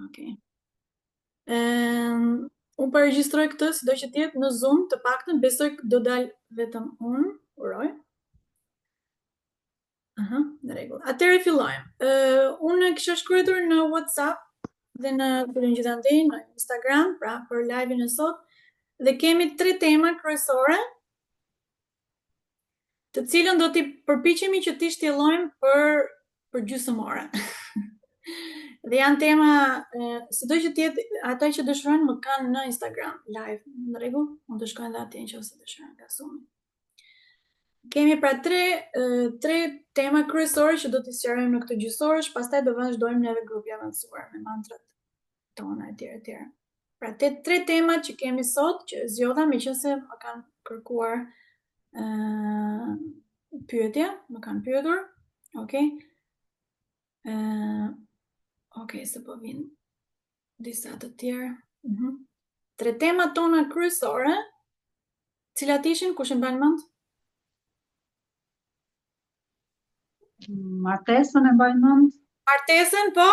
Okay. Unë përregjistroj këtë, sido që tjetë në Zoom, të paktën besoj do dal vetëm unë, uroj. Në rregull. Atëherë fillojmë. Unë kisha shkruar në WhatsApp dhe në gjithandej në Instagram, pra për live-in e sot, dhe kemi 3 tema kryesore, të cilën do t'i përpiqemi që t'i shtjellojmë për gjysmore. Dhe janë tema, sido që tjetë, ata që dëshirojnë më kanë në Instagram live, në rregull, mund të shkojnë dhe atje nëse dëshirojnë nga Zoom. Kemi pra 3 tema kryesore që do t'i sqarojmë në këtë gjysorësh, pastaj do vazhdojmë në edhe grupi avancuar me mantrat tona etj. Pra 3 temat që kemi sot, që zgjodha meqense më kanë kërkuar pyetje, më kanë pyetur, okay? Okay, se po vinë disa të tjerë. 3 temat tona kryesore, cilat ishin, kush e mban mend? Martesën e mbaj mend. Martesën, po.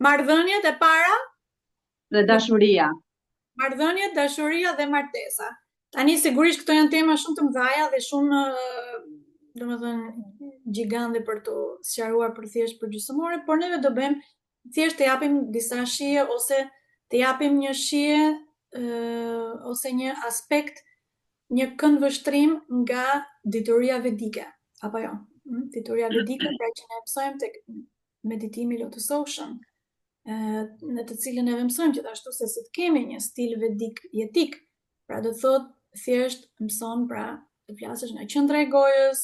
Marrëdhëniet e para Dhe dashuria. Marrëdhëniet, dashuria dhe martesa. Tani sigurisht këto janë tema shumë të mëdha dhe shumë domethënë gjigande për të sqaruar për thjesht për gjysmore, por neve do bëjmë thjesht të japim disa shije ose të japim një shije ose një aspekt, një këndvështrim nga dituria vedike, apo jo? Dituria vedike, pra që ne mësojmë tek meditimi lotusoshëm, në të cilën e mësojmë gjithashtu se si të kemi një stil vedik jetik, pra do të thotë thjesht mëson pra të flasësh nga qendra e gojës,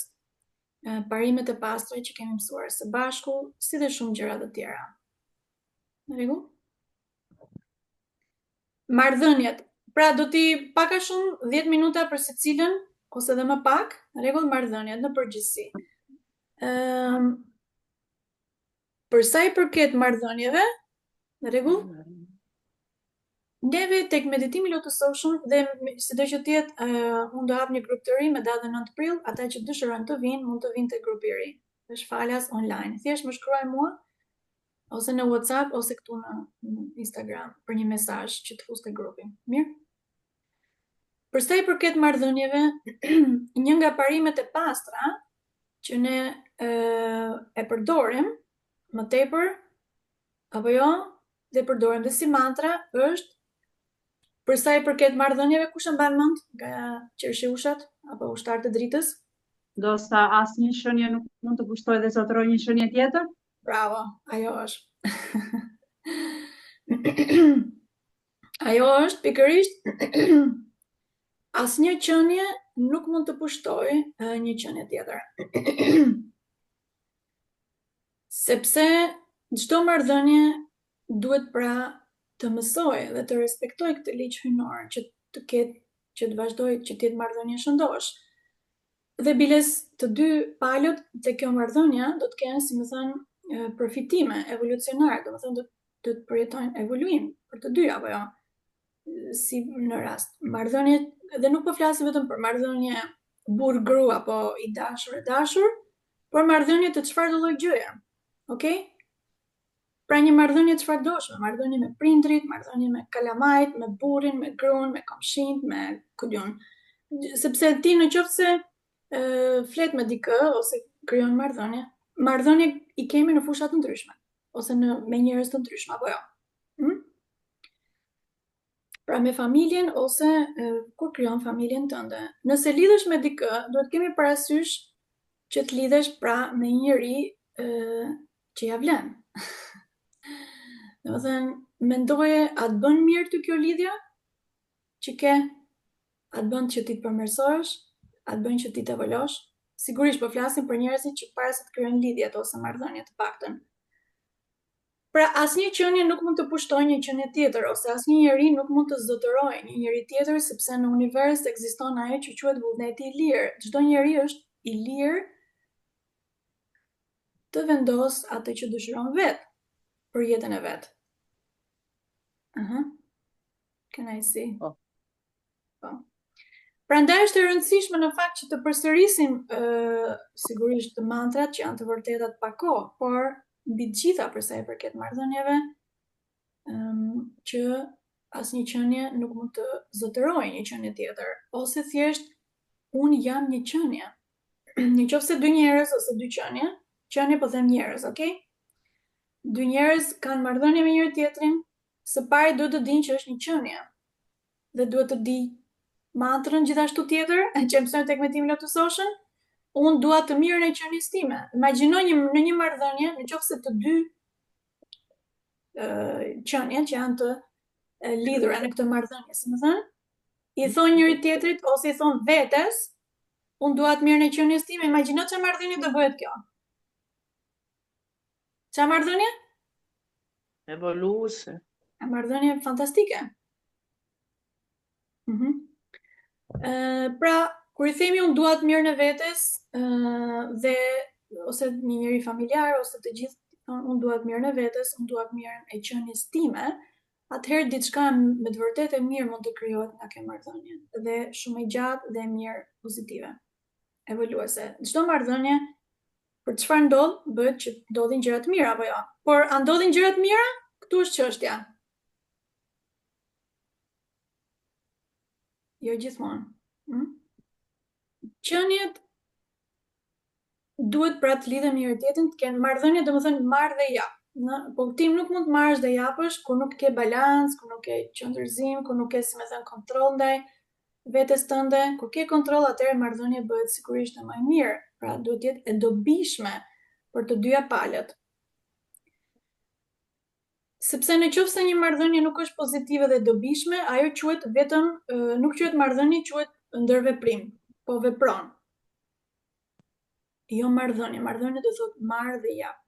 parimet e pastra që kemi mësuar së bashku, si dhe shumë gjëra të tjera. Në rregull? Marrëdhëniet. Pra do t'i paka shumë 10 minuta për secilën ose edhe më pak, në rregull, marrëdhëniet në përgjithësi. Për sa i përket marrëdhënieve, në rregull? Neve tek meditimi lotusoshëm dhe sido që tjetë unë do hap një grup të ri me datën 9 prill, ata që dëshirojnë të vinë, mund të vinë te grupi i ri. Është falas online. Thjesht më shkruaj mua ose në WhatsApp ose këtu në Instagram për një mesazh që të fus te grupi. Mirë? Për sa i përket marrëdhënieve, një nga parimet e pastra që ne e përdorim më tepër, apo jo, dhe përdorim dhe si mantra, është për sa i përket marrëdhënieve, kush e mban mend nga qershiushat apo ushtarët e dritës? Ndoshta asnjë shënje nuk mund të pushtojë dhe zotëroj një shënje tjetër? Bravo, ajo është. Ajo është pikërisht asnjë qenie nuk mund të pushtojë një qenie tjetër. Sepse çdo marrëdhënie duhet pra të mësoj dhe të respektoj këtë ligj hyjnor që të ketë, që të vazhdoj që të jetë marrëdhënie shëndosh. Dhe biles të dy palët të kjo marrëdhënia do të kenë, si më thënë, përfitime evolucionare, do të thonë do të përjetojnë evoluim për të dy apo jo. Si në rast marrëdhënie, dhe nuk po flasim vetëm për marrëdhënie burr-gru apo i dashur e dashur, por marrëdhënie të çfarëdo lloj gjëje. Okej? Pra një marrëdhënie çfarë doshme, marrëdhënie me prindrit, marrëdhënie me kalamajt, me burrin, me gruan, me komshinjt, me kujton. Sepse ti në qoftë se flet me dikë ose krijon marrëdhënie i kemi në fusha të ndryshme ose me njerëz të ndryshëm apo jo. Pra me familjen ose kur krijon familjen tënde. Nëse lidhesh me dikë, duhet kemi parasysh që të lidhesh pra me një njeri që ja vlen. Domethënë, mendoje a të bën mirë ty kjo lidhje që ke? A të bën që ti të përmirësohesh? A të bën që ti të evoluosh? Sigurisht po flasim për njerëzit që para se të krijojnë lidhjet ose marrëdhënie të paktën. Pra asnjë qenie nuk mund të pushtojë një qenie tjetër ose asnjë njeri nuk mund të zotërojë një njeri tjetër sepse në univers ekziston ajo që quhet vullneti i lirë. Çdo njeri është i lirë të vendos atë që dëshiron vetë për jetën e vet. Can I see? Po. Prandaj është e rëndësishme në fakt që të përsërisim sigurisht mantrat që janë të vërtetat pa kohë, por mbi të gjitha për sa i përket marrëdhënieve, që asnjë qenie nuk mund të zotërojë një qenie tjetër, ose thjesht unë jam një qenie. Në qoftë se dy njerëz ose dy qenie po them njerëz, okay? Dy njerëz kanë marrëdhënie me njëri tjetrin, së pari duhet të dinë që është një qenie. Dhe duhet të di mantrën gjithashtu tjetër, që mësojnë tek Medimi Lotus Ocean, unë dua të mirën e qenies time. Imagjino në një marrëdhënie, në qoftë se të dy qenie që janë të lidhura në këtë marrëdhënie, si më thënë, i thonë njëri tjetrit ose i thonë vetes, unë dua të mirën e qenies time. Imagjino çfarë marrëdhënie do bëhet kjo. Çfarë marrëdhënie? Evoluose. Marrëdhënie fantastike. Pra, kur i themi unë dua të mirën e vetes, dhe ose një njeri familjar ose të gjithë thonë unë dua të mirën e vetes, unë dua të mirën e qenies time, atëherë diçka me të vërtetë e mirë mund të krijohet nga kjo marrëdhënie, dhe shumë e gjatë dhe e mirë, pozitive, evoluese. Çdo marrëdhënie për çfarë ndodh, bëhet që ndodhin gjëra të mira apo jo. Por a ndodhin gjëra të mira? Ktu është çështja. Jo gjithmonë. Qeniet duhet pra të lidhen me njëri tjetrin, të kenë marrëdhënie, domethënë marr dhe jap. Po ti nuk mund të marrësh dhe japësh kur nuk ke balans, kur nuk ke qëndërzim, kur nuk ke, si më thënë, kontroll ndaj vetes tënde. Kur ke kontroll, atëherë marrëdhënia bëhet sigurisht më e mirë. Pra duhet të jetë e dobishme për të dyja palët. Sepse në qoftë se një marrëdhënie nuk është pozitive dhe dobishme, ajo quhet vetëm nuk quhet marrëdhënie, quhet ndërveprim, po vepron. Jo marrëdhënie. Marrëdhënie do thotë marr dhe jap.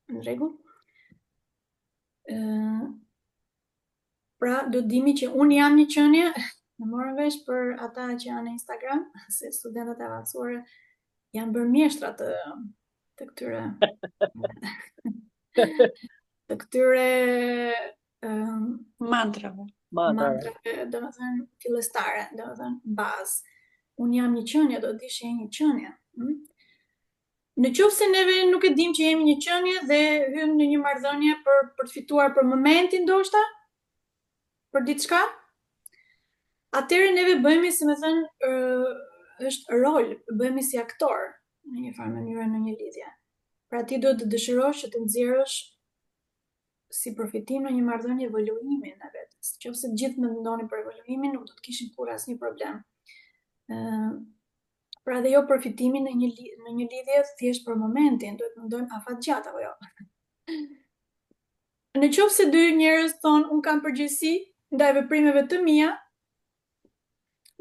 Në rregull? Pra, do të dimi që unë jam një qenie, në morën vesh për ata që janë në Instagram, se studentët e avancuar janë bërë mjeshtra të këtyre të këtyre mantrave, domethënë fillestare, domethënë bazë. Unë jam një qenie, do të dish që jam një qenie. Në qoftë se neve nuk e dim që jemi një qenie dhe hym në një marrëdhënie për të fituar për momentin ndoshta, për diçka, atëherë neve bëhemi, si më thënë, është rol, bëhemi si aktor në një farë mënyrë në një lidhje. Pra ti do të dëshirosh që të nxjerrësh si përfitim në një marrëdhënie evoluimin e vetes. Nëse të gjithë mendonin për evoluimin, nuk do të kishin kurrë asnjë problem. Pra dhe jo përfitimin në një lidhje thjesht për momentin, duhet të mendojmë afat gjatë apo jo. Në qoftë se dy njerëz thonë unë kam përgjegjësi ndaj veprimeve të mia,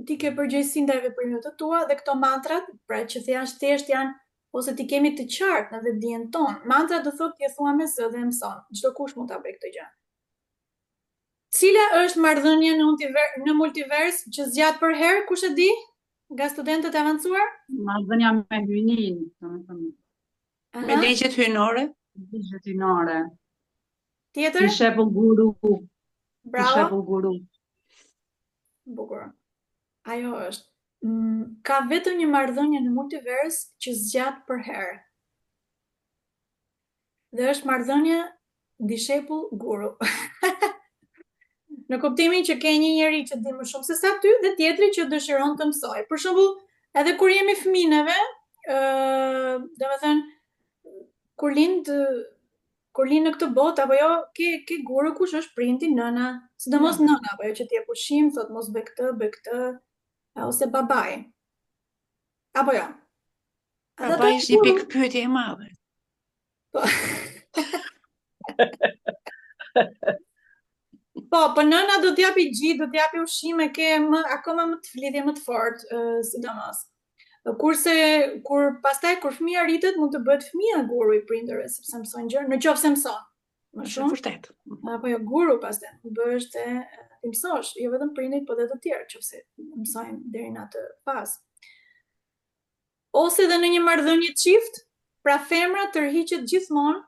ti ke përgjegjësi ndaj veprimeve të tua, dhe këto mantrat, pra që thjesht janë ose ti kemi të qartë në vetdijen tonë. Mantra do thotë ti e thua me zë dhe mëson. Çdo kush mund ta bëjë këtë gjë. Cila është marrëdhënia në multivers që zgjat për herë, kush e di? Nga studentët e avancuar? Marrëdhënia me hyjnin, domethënë. Me ligjet hyjnore? Ligjet hyjnore. Tjetër? Dishepull guru. Bravo. Dishepull guru. Bukur. Ajo është. Ka vetëm një marrëdhënie në multivers që zgjat për herë. Dhe është marrëdhënia dishepull guru. Në kuptimin që ke një njeri që di më shumë se sa ty dhe tjetri që dëshiron të mësoj. Për shembull, edhe kur jemi fëmijëve, domethënë kur lind në këtë botë apo jo, ke guru kush është prindi, nëna, sidomos nëna apo jo që ti jep ushqim, thot mos bëj këtë, ose babai. Apo jo. Babai është një pikë pyetje e madhe. Po nëna do t'japi gjit, do t'japi ushqime, ke akoma më të lidhje më të fortë, sidomos. Kurse kur fëmia rritet, mund të bëhet fëmia guru i prindërve, sepse mëson gjëra, nëse mëson. Më shumë vërtet. Apo jo guru pastaj, bëhesh te ti mësosh, jo vetëm prindit, por edhe të tjerë, nëse mësojnë deri në atë fazë. Ose edhe në një marrëdhënie çift, pra femra tërhiqet gjithmonë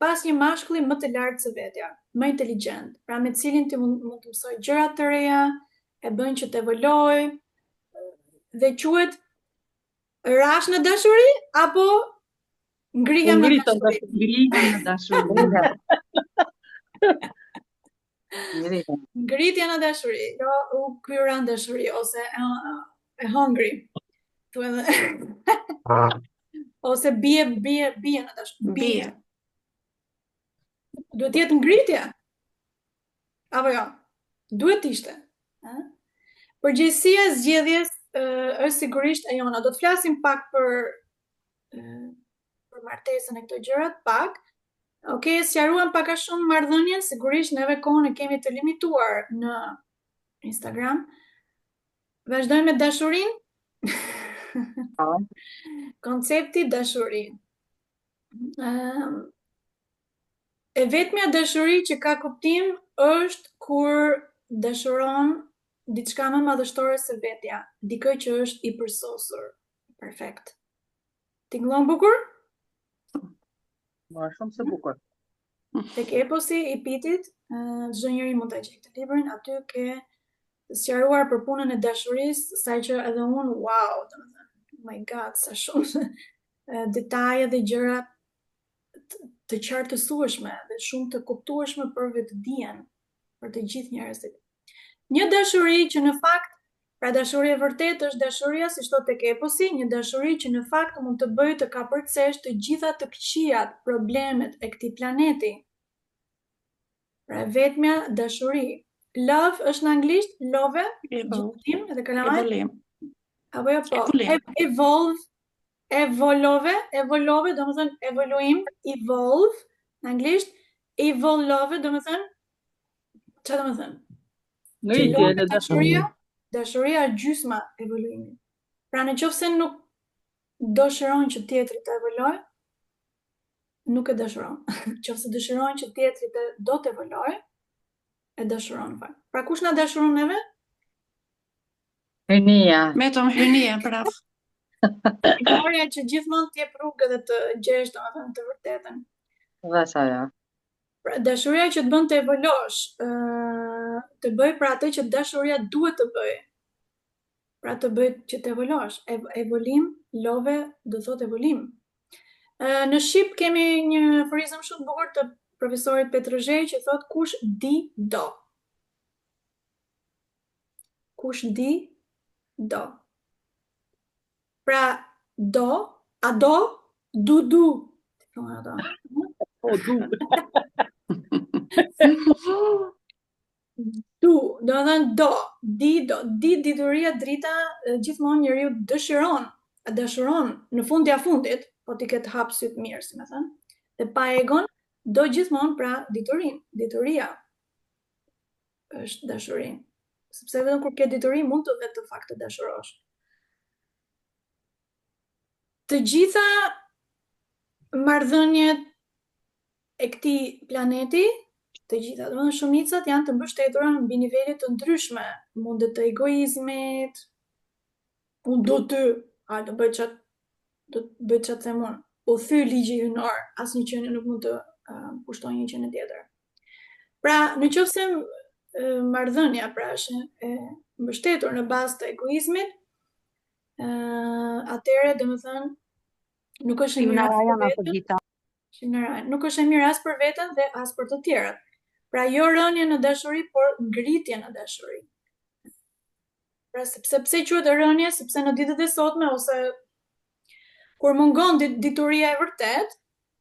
pas një mashkulli më të lartë se vetja, më inteligjent, pra me cilin ti mund të mësoj gjëra të reja, e bën që të evoloj, dhe quhet rash në dashuri apo Ngrihem në ngritëm dashuri. Ngrihem në dashuri. Ngritëm. Ngritja në dashuri, jo u kryera në dashuri, ose e hungry. Thuaj edhe ose bie në dashuri. Bie. Duhet jetë ngritje. Apo jo? Duhet ishte. Përgjegjësia e zgjedhjes është sigurisht e jona. Do të flasim pak për martesën e këto gjërat, pak. Okej, sqaruam pak a shumë marrëdhënien, sigurisht neve kohën e kemi të limituar në Instagram. Vazhdojmë me dashurinë. Koncepti dashuri. E vetmja dashuri që ka kuptim është kur dashuron diçka më madhështore se vetja, dikë që është i përsosur. Perfekt. Tingëllon bukur? Ma shumë se bukur. Tek eposi i Pitit, çdo njeri mund ta gjejë këtë librin, aty ke sqaruar për punën e dashurisë, saqë edhe unë, wow, domethënë, oh my god, sa shumë detaje dhe gjëra të qartësueshme dhe shumë të kuptueshme për vetëdijen, për të gjithë njerëzit. Një dashuri që në fakt, pra dashuria e vërtetë është dashuria, siç thotë tek eposi, një dashuri që në fakt mund të bëjë të kapërcesh të gjitha të këqijat, problemet e këtij planeti. Pra vetmja dashuri. Love është në anglisht, love, gjithim edhe kalamaj. Evolim. Apo jo po, Evolim. evolove, do më thënë evoluim, evolve, në anglisht, evolove, do më thënë, që do më thënë? Ngritje në dashuri. Dashuria është gjysma e evoluimit. Pra në qoftë se nuk dëshiron që tjetri të evolojë, nuk e dëshiron. Qoftë se dëshiron që tjetri do të evolojë, e dëshiron fakt. Pra kush na dashuron neve? Hynia. Vetëm hynia, bravo. Gloria që gjithmonë të jep rrugë dhe të gjesh domethënë të vërtetën. Dhe sa ja. Pra dashuria që të bën të evolosh, të bëj pra atë që dashuria duhet të bëj. Pra të bëj që të evolosh. Evolim, love, do thot evolim. Në Shqip kemi një frizëm shumë bukur të profesorit Petrozhej që thot kush di do. Kush di do. Pra do, a do, du. O du. Du, do të thënë do, di dituria drita, gjithmonë njeriu dashuron në fundja fundit, po ti ketë hap syt mirë, si më thënë. Dhe pa egon, do gjithmonë pra dituria është dashuri. Sepse vetëm kur ke dituri mund të vetë të fakt të dashurosh. Të gjitha marrëdhëniet e këtij planeti, të gjitha, domethënë shumicat janë të mbështetura mbi nivele të ndryshme, mundet të egoizmit, unë do të, do bëj çat them unë. Po thy ligji hynor, asnjë qenie nuk mund të pushtojë një qenie tjetër. Pra, nëse marrëdhënia pra është e mbështetur në bazë të egoizmit, atëherë domethënë nuk është e mirë nuk është e mirë as për veten dhe as për të tjerët. Pra jo rënje në dashuri, por ngritje në dashuri. Pra pse quhet rënje, sepse në ditët e sotme ose kur mungon dituria e vërtet,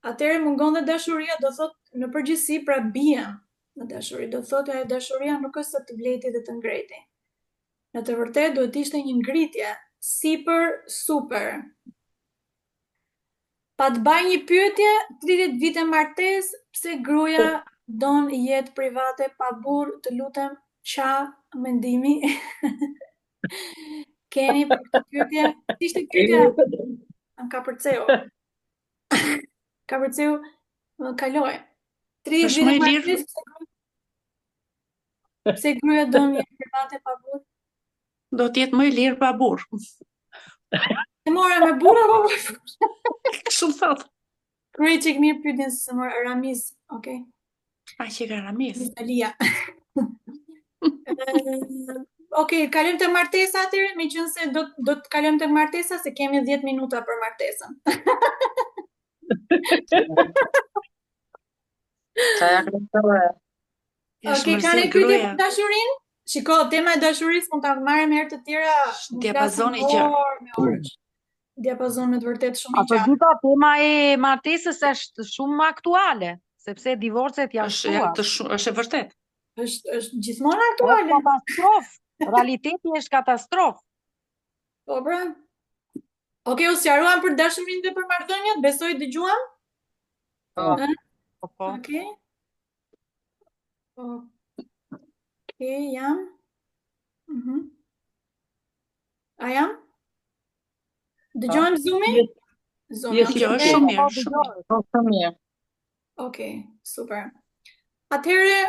atëherë mungon dhe dashuria, do thot në përgjithësi pra bien në dashuri. Do thotë ajo dashuria nuk është sa të vleti dhe të ngreti. Në të vërtetë duhet ishte një ngritje sipër super. Pa të baj një pyetje, 30 vite martesë, pse gruaja don jetë private pa burr, të lutem, qa mendimi keni për këtë pyetje? Ishte pyetja ka përceu. Ka përceu, më kaloj. 30 vite martesë, pse gruaja don jetë private pa burr? Do të jetë më i lirë pa burr. E mora me burr apo? Kështu thot. Krye çik mirë pyetjen se mora Ramiz, okay? Që ka Ramiz. Italia. Okej, kalojmë te martesa atëherë, meqense do të kalojmë te martesa se kemi 10 minuta për martesën. Saja kryesore. Është Okej, kanë mërzit pyetje gruaja. për dashurinë? Shiko, tema e dashurisë mund ta marrim herë të tjera. mund Diapazoni flasim gjatë. orë me orë. Diapazon me të vërtet shumë i gjatë. Afërdita, tema e martesës është shumë aktuale, sepse divorcet janë shtuar. Është e vërtet. Është gjithmonë Është aktuale. katastrofë. Realiteti është katastrofë. Po pra. Okej, u sqaruan për dashurinë dhe për marrëdhëniet, besoj dëgjuam? Po. Po. Okej. Okej, jam. A jam? Dëgjojmë Zoomi? Zoomi, Yes, okej. Jo, është shumë mirë, shumë mirë. Po, shumë mirë. Okej, super. Atëherë,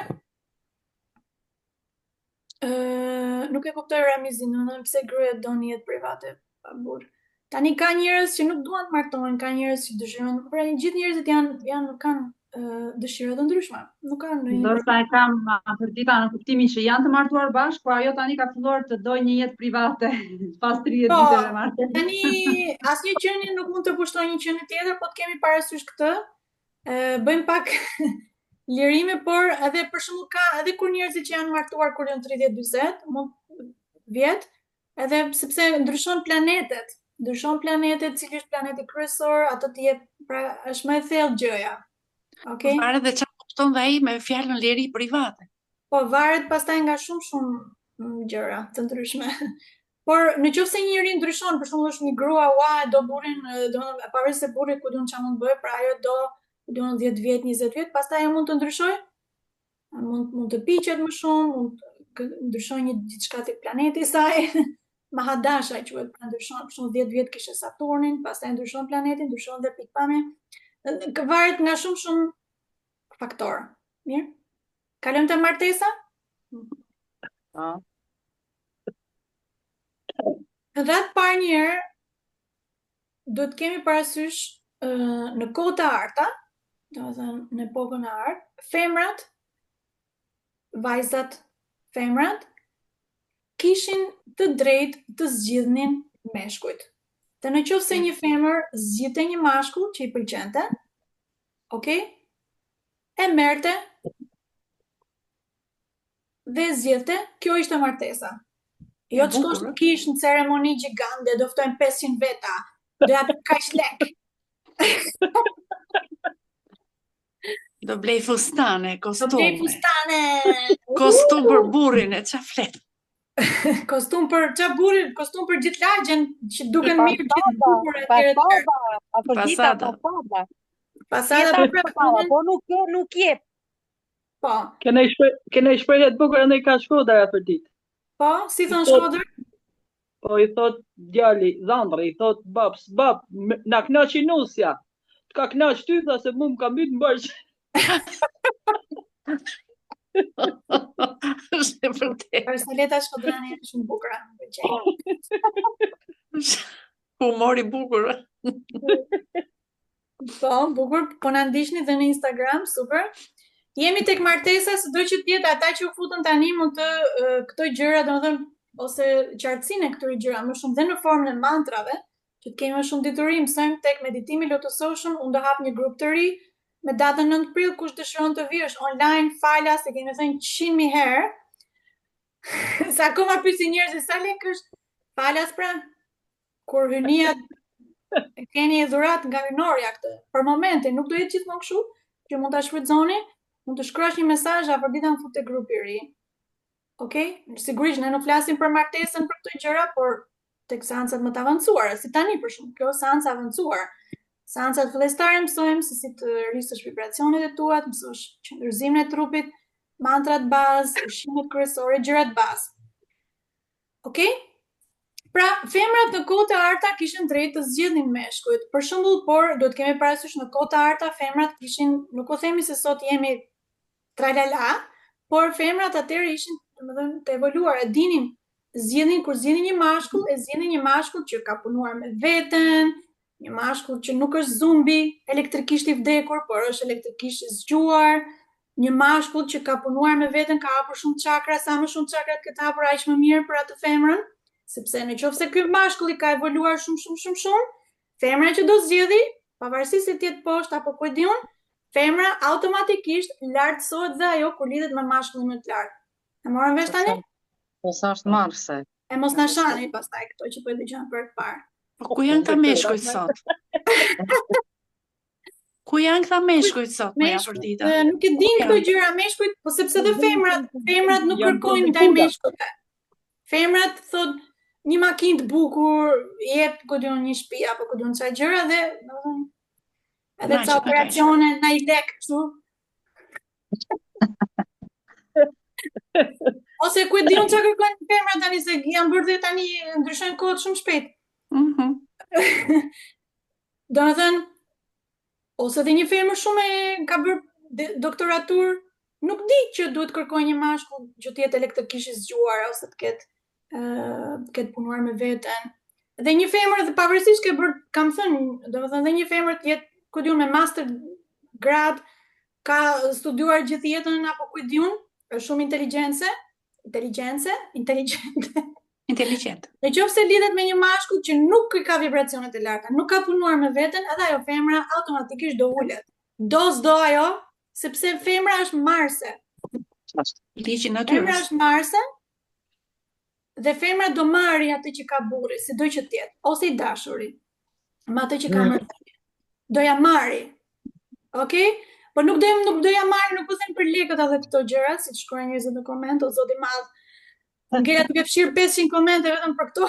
nuk e kuptoj Ramizin, domethënë pse gryet doni jetë private pa burr. Tani ka njerëz që nuk duan të martohen, ka njerëz që dëshirojnë, pra gjithë njerëzit kanë dëshira të ndryshme. Nuk kanë ndonjë. Ndërsa e kam Afërdita në kuptimin që janë të martuar bashkë, po ajo tani ka filluar të dojë një jetë private pas 30 Po, viteve martesë. Tani asnjë qenie nuk mund të pushtojë një qenie tjetër, po të kemi parasysh këtë. Bëjmë pak lirime, por edhe për shembull ka edhe kur njerëzit që janë martuar kur janë 30-40, mund vjet, edhe sepse ndryshon planetet, cili është planeti kryesor, ato të jep, pra është më e thellë gjëja. Okej? Varet dhe çfarë kupton dhe ai me fjalën liri private. Po varet pastaj nga shumë gjëra të ndryshme. Por në qoftë se një njeri ndryshon, për shembull është një grua, do burrin, domethënë pavarësisht se burri ku diun çfarë mund të bëjë, pra ajo do 10 vjet, 20 vjet, pastaj ajo mund të ndryshojë. Mund të piqet më shumë, mund të ndryshojë një diçka tek planeti i saj. Mahadasha quhet, pra ndryshon, për shembull 10 vjet kishte Saturnin, pastaj ndryshon planetin, ndryshon dhe pikpamja. Varet nga shumë faktorë. Mirë? Kalojmë te martesa? Rreth parë një herë duhet kemi parasysh në kohë të arta, domethënë në epokën e artë, femrat, vajzat, femrat kishin të drejtë të zgjidhnin meshkujt. Të në qoftë se një femër zgjidhte një mashkull që i pëlqente, okay? E merrte dhe zgjidhte, kjo ishte martesa. Jo të shkosh në kish në ceremoni gjigande, do ftojnë 500 veta, do japë kaq lek. Do blej fustane, kostume. Do blej fustane. Kostum për burrin, e çfarë flet? Kostum për çfarë burrin, kostum për gjithë lagjen që duken mirë, gjithë bukur etj. Pasada. Pasada po nuk jep. Po. Kene shprehje të bukura ndaj ka Shkodër Afërdit. Po, si thon Shkodër? Po i thot djali, Dhandri, i thot bab, na knaqi nusja. Të ka knaq ty tha se mu më ka mbyt në bërq. Është e vërtetë. Personaleta Shkodrani është shumë bukura, më pëlqen. Humor i bukur. Po, bukur, po na ndiqni dhe në Instagram, super. Jemi tek martesa, sado që të jetë ata që u futën tani mund të këto gjëra, domethënë ose qartësinë e këtyre gjëra më shumë dhe në formën e mantrave, që të kemi më shumë dituri, mësojmë tek meditimi lotososhëm, unë do hap një grup të ri me datën 9 prill, kush dëshiron të vi është online, falas, e kemi thënë 100.000 herë. Sa akoma pyesin njerëzit sa lek është falas pra? Kur hynia e keni dhurat nga hynorja këtë. Për momentin nuk do jetë gjithmonë kështu, që mund ta shfrytëzoni, mund të shkruash një mesazh apo dita në fut te grupi i ri. Okej? Sigurisht ne nuk flasim për martesën për këto gjëra, por tek seancat më të avancuara, si tani për shkak, kjo seancë e avancuar. Seancat fillestare mësojmë se si të rrisësh vibracionet e tua, të mësosh qëndërzimin e trupit, mantrat bazë, ushqimet kryesore, gjërat bazë. Okej? Pra, femrat në kohë të arta kishin drejtë të zgjidhnin meshkujt. Për shembull, por duhet kemi parasysh në kohë të arta femrat kishin, nuk u themi se sot jemi tralala, por femrat atëherë ishin, domethënë, të evoluar, e dinin zgjidhnin kur zgjidhin një mashkull, e zgjidhin një mashkull që ka punuar me veten, një mashkull që nuk është zumbi, elektrikisht i vdekur, por është elektrikisht i zgjuar, një mashkull që ka punuar me veten, ka hapur shumë çakra, sa më shumë çakra të ketë hapur aq më mirë për atë femrën, sepse nëse ky mashkull i ka evoluar shumë, femra që do zgjidhi pavarësisht se tjetë poshtë apo ku e diun, femra automatikisht lartësohet dhe ajo kur lidhet me mashkullin më të lartë. E morën vesh tani? Po sa është marse. E mos na shani pastaj këto që po e dëgjojnë për të parë. Po ku janë këta meshkujt sot? Ku janë këta meshkujt sot, me Afrodita? Nuk e din këto gjëra meshkujt, po sepse dhe femrat nuk kërkojnë ndaj meshkujve. Femrat thot një makinë të bukur, jep ku diun një shtëpi apo ku diun çfarë gjëra dhe domethënë edhe ca operacione në i lek kështu. Ose ku e diun çfarë kërkojnë femrat tani se janë bërë dhe tani ndryshojnë kohët shumë shpejt. Domethënë ose dhe një femër shumë e ka bërë doktoratur, nuk di që duhet kërkojë një mashkull që të jetë elektrikisht i zgjuar ose të ketë punuar me veten. Dhe një femër dhe pavarësisht ke bërë, kam thënë, domethënë dhe një femër të jetë ku diun me master grad, ka studiuar gjithë jetën apo ku diun, është shumë inteligente. Në qoftë se lidhet me një mashkull që nuk i ka vibracionet e larta, nuk ka punuar me veten, edhe ajo femra automatikisht do ulet. Do ajo, sepse femra është marse. Ligji natyrës. Femra është marse, dhe femra do marri atë që ka burri, si do që tjetë, ose i dashuri, me atë që ka mërëtënje. Do ja marri. Okej? Po nuk do ja marri, nuk po them për lekët edhe këto gjëra, si të shkruajnë njerëzit në koment, o zoti madh. Ngela duke fshirë 500 komente vetëm për këto.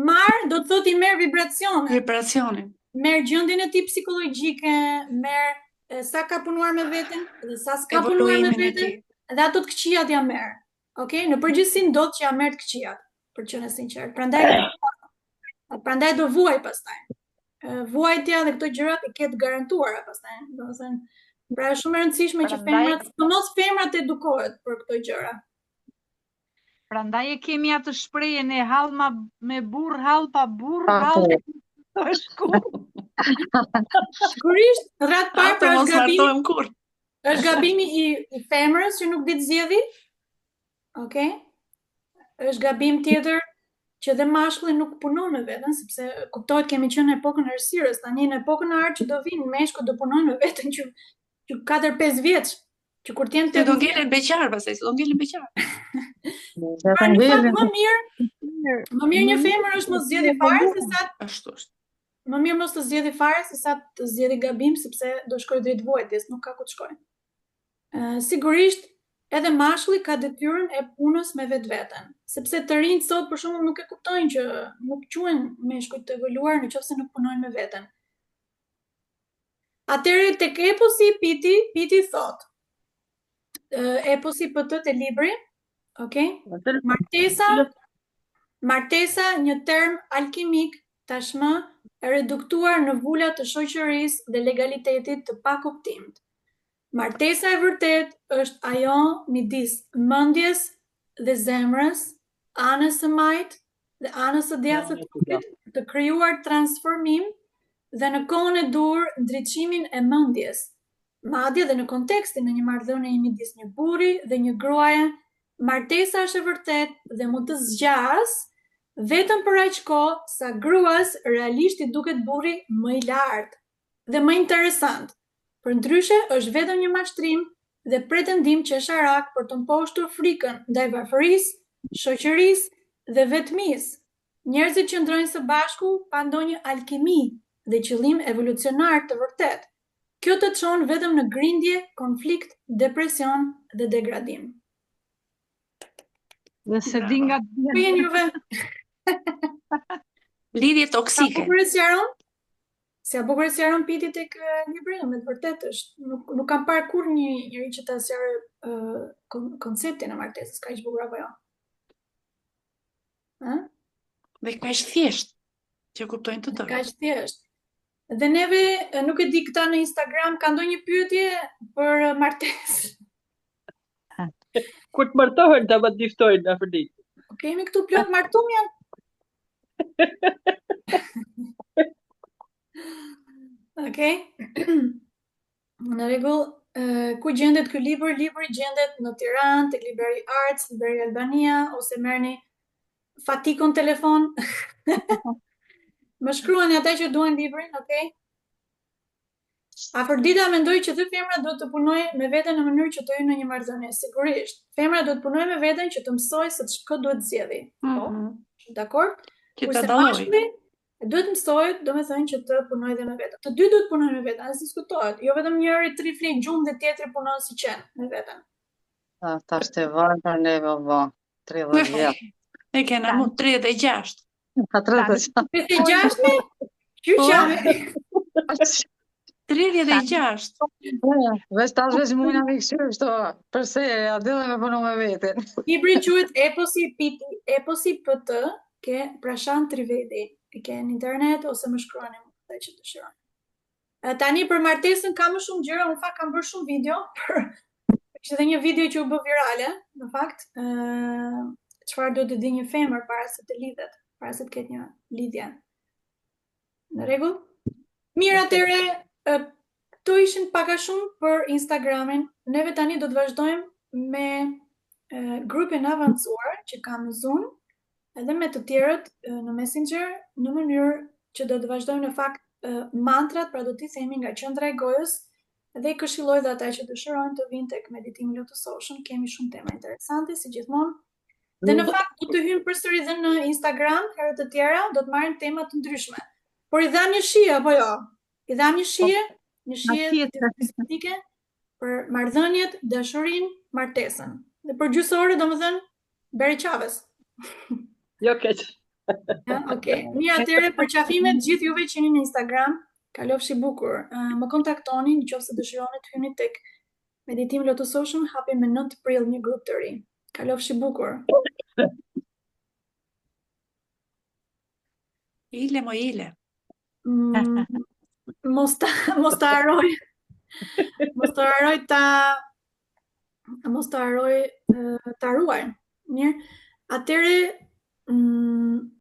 Marr do të thotë i merr vibracionin. Merr gjendjen e tij psikologjike, merr sa ka punuar me veten dhe sa s'ka punuar me veten, dhe ato të këqijat ja merr. Okej, në përgjithësi ndodh që ja merr të këqijat, për të qenë sinqert. Prandaj do vuaj pastaj. Vuajtja dhe këto gjërat i ketë garantuara pastaj. Domethënë, pra është shumë e rëndësishme që femrat edukohet për këto gjëra. Prandaj e kemi atë shprehjen e hall me burr, hall pa burr, hall pa shkull. Sigurisht, rreth parë pra është është gabimi i femrës që nuk di të zgjedhë. Okej? Është gabim tjetër që dhe mashkulli nuk punon me veten, sepse kuptohet kemi qenë në epokën e errësirës, tani në epokën e art që do vinë meshkujt do punojnë me veten që 4-5 vjeç. Që kur t'jen të do ngelen beqar pastaj, do ngelen beqar. Më mirë një femër është mos zgjedhë fare se sa ashtu është. Më mirë mos të zgjedhë fare se sa të zgjedhë gabim, sepse do shkojë drejt vuajtjes, nuk ka ku të shkojë. Sigurisht edhe mashkulli ka detyrën e punës me vetveten, sepse të rinjt sot për shembull nuk e kuptojnë që nuk quhen meshkuj të evoluar nëse nuk punojnë me veten. Atëherë tek eposi Piti thotë eposi PT te libri, okay? Martesa, një term alkimik, tashmë e reduktuar në vula të shoqërisë dhe legalitetit të pakuptimt. Martesa e vërtet është ajo midis mendjes dhe zemrës, anës së majt dhe anës së djathtë të trupit, të krijuar transformim dhe në kohën e dur ndriçimin e mendjes. Madje dhe në kontekstin e një marrëdhënie midis një burri dhe një gruaje, martesa është e vërtet dhe mund të zgjas vetëm për aq kohë sa gruas realisht i duket burri më i lartë dhe më interesant. Përndryshe është vetëm një mashtrim dhe pretendim qesharak për të mposhtur frikën ndaj varfërisë, shoqërisë dhe vetmisë. Njerëzit që ndrojnë së bashku pa ndonjë alkimi dhe qëllim evolucionar të vërtet. Kjo të çon vetëm në grindje, konflikt, depresion dhe degradim. Dhe se di nga juve. Lidhje toksike. Si a bukur e sqaron Piti tek libri, me të vërtetë është, nuk kam parë kur një njeri që ta sqaroj konceptin e martesës, kaq bukur apo jo. Ë? Dhe kaq thjesht që kuptojnë të tërë. Kaq thjesht. Dhe neve, nuk e di këta në Instagram, ka ndonjë pyetje për martesë. Kur të martohen ta diftojnë në Afrodit. Kemi këtu plot martumjen. Okej. Në rregull, ku gjendet ky libër? Libri gjendet në Tiranë, tek Librari Arts, Librari Albania, ose merrni Fatikon telefon. Më shkruani ata që duan librin, okay? Afrodita mendoj që dy femra do të punojë me veten në mënyrë që të hyjnë në një marrëdhënie. Sigurisht, femra do të punojë me veten që të mësojë se ç'kë duhet zgjedhë. Po, dakor? Që Kurse ta dalloj. mashkulli duhet mësojë, domethënë që të punojë dhe me veten. Të dy duhet punojnë me veten, as diskutohet. Jo vetëm njëri të riflej gjumë dhe tjetri punon si qen me veten. Ta është e varë për ne, baba. 30 vjetë. Ne kena mu 36. Ka 36. 36-mi? Qyqa? 36. Veç tash veç mujna me këshyrë, shto, përse, a dhe me punu me vetin. Libri quhet Eposi PT, ke Prashant Trivedi. E ke në internet ose më shkruani më që dëshironi. Tani për martesën ka më shumë gjëra, unë fakt kam bërë shumë video, ishte edhe një video që u bë virale, në fakt, çfarë do të di një femër para se të lidhet, para se të ketë një lidhje. Në rregull? Mirë, atëre, këto ishin pak a shumë për Instagramin. Neve tani do të vazhdojmë me grupin avancuar që kam në Zoom, edhe me të tjerët në Messenger, në mënyrë që do të vazhdojmë në fakt mantrat, pra do t'i themi nga qendra e gojës, dhe i këshilloj dhe ata që dëshirojnë të vinë tek meditimi Lotus Ocean. Kemi shumë tema interesante, si gjithmonë. Dhe në fakt do të hymë përsëri dhe në Instagram, herë të tjera, do të marrim tema të ndryshme. Por i dham një shije, apo jo? I dham një shije specifike për marrëdhëniet, dashurinë, martesën. Dhe për gjysore, domethënë, Beri Çaves. Jo keq. Ja, okay. Mirë, atëre për qafimet gjithë juve që jeni në Instagram, kalofshi bukur. Më kontaktoni nëse dëshironi të hyni tek Meditimi Lotus Ocean, hapim me 9 prill një grup të ri. Kalofshi bukur. Ile mo ile. Mos ta haroj. Mos ta haroj ta ruaj. Mirë. Atëre